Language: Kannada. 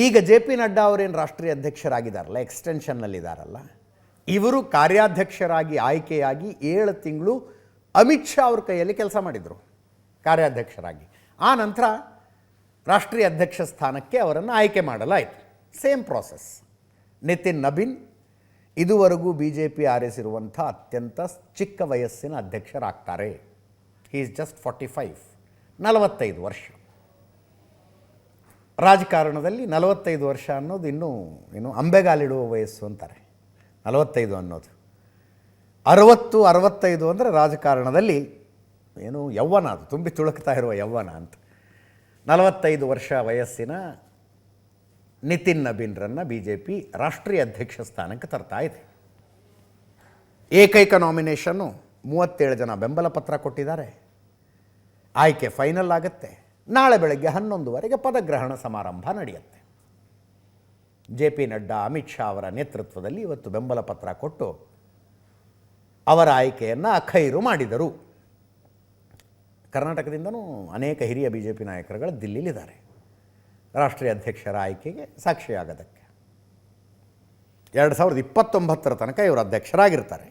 ಈಗ ಜೆ ಪಿ ನಡ್ಡಾ ಅವರೇನು ರಾಷ್ಟ್ರೀಯ ಅಧ್ಯಕ್ಷರಾಗಿದ್ದಾರಲ್ಲ, ಎಕ್ಸ್ಟೆನ್ಷನ್ನಲ್ಲಿದ್ದಾರಲ್ಲ, ಇವರು ಕಾರ್ಯಾಧ್ಯಕ್ಷರಾಗಿ ಆಯ್ಕೆಯಾಗಿ 7 ತಿಂಗಳು ಅಮಿತ್ ಶಾ ಅವ್ರ ಕೈಯಲ್ಲಿ ಕೆಲಸ ಮಾಡಿದರು ಕಾರ್ಯಾಧ್ಯಕ್ಷರಾಗಿ. ಆ ನಂತರ ರಾಷ್ಟ್ರೀಯ ಅಧ್ಯಕ್ಷ ಸ್ಥಾನಕ್ಕೆ ಅವರನ್ನು ಆಯ್ಕೆ ಮಾಡಲಾಯಿತು. Same process. ನಿತಿನ್ ನಬೀನ್ ಇದುವರೆಗೂ ಬಿ ಜೆ ಪಿ ಆರಿಸಿರುವಂಥ ಅತ್ಯಂತ ಚಿಕ್ಕ ವಯಸ್ಸಿನ ಅಧ್ಯಕ್ಷರಾಗ್ತಾರೆ. ಹಿ ಈಸ್ ಜಸ್ಟ್ 45, 45 ವರ್ಷ. ರಾಜಕಾರಣದಲ್ಲಿ 45 ವರ್ಷ ಅನ್ನೋದು ಇನ್ನೂ ಅಂಬೆಗಾಲಿಡುವ ವಯಸ್ಸು ಅಂತಾರೆ. 45 ಅನ್ನೋದು. 60, 65 ಅಂದರೆ ರಾಜಕಾರಣದಲ್ಲಿ ಯೌವನ, ಅದು ತುಂಬಿ ತುಳುಕ್ತಾ ಇರುವ ಯೌವನ ಅಂತ. 45 ವರ್ಷ ವಯಸ್ಸಿನ ನಿತಿನ್ ನಬೀನ್ರನ್ನು ಬಿ ಜೆ ಪಿ ರಾಷ್ಟ್ರೀಯ ಅಧ್ಯಕ್ಷ ಸ್ಥಾನಕ್ಕೆ ತರ್ತಾ ಇದೆ. ಏಕೈಕ ನಾಮಿನೇಷನ್ನು 37 ಜನ ಬೆಂಬಲ ಪತ್ರ ಕೊಟ್ಟಿದ್ದಾರೆ. ಆಯ್ಕೆ ಫೈನಲ್ ಆಗುತ್ತೆ. ನಾಳೆ ಬೆಳಗ್ಗೆ 11 ಪದಗ್ರಹಣ ಸಮಾರಂಭ ನಡೆಯುತ್ತೆ. ಜೆ ಪಿ ನಡ್ಡಾ, ಅಮಿತ್ ಶಾ ಅವರ ನೇತೃತ್ವದಲ್ಲಿ ಇವತ್ತು ಬೆಂಬಲ ಪತ್ರ ಕೊಟ್ಟು ಅವರ ಆಯ್ಕೆಯನ್ನು ಅಖೈರು ಮಾಡಿದರು. ಕರ್ನಾಟಕದಿಂದನೂ ಅನೇಕ ಹಿರಿಯ ಬಿ ಜೆ ಪಿ ನಾಯಕರುಗಳು ದಿಲ್ಲಿಲಿದ್ದಾರೆ ರಾಷ್ಟ್ರೀಯ ಅಧ್ಯಕ್ಷರ ಆಯ್ಕೆಗೆ ಸಾಕ್ಷಿಯಾಗೋದಕ್ಕೆ. 2029 ತನಕ ಇವರು ಅಧ್ಯಕ್ಷರಾಗಿರ್ತಾರೆ.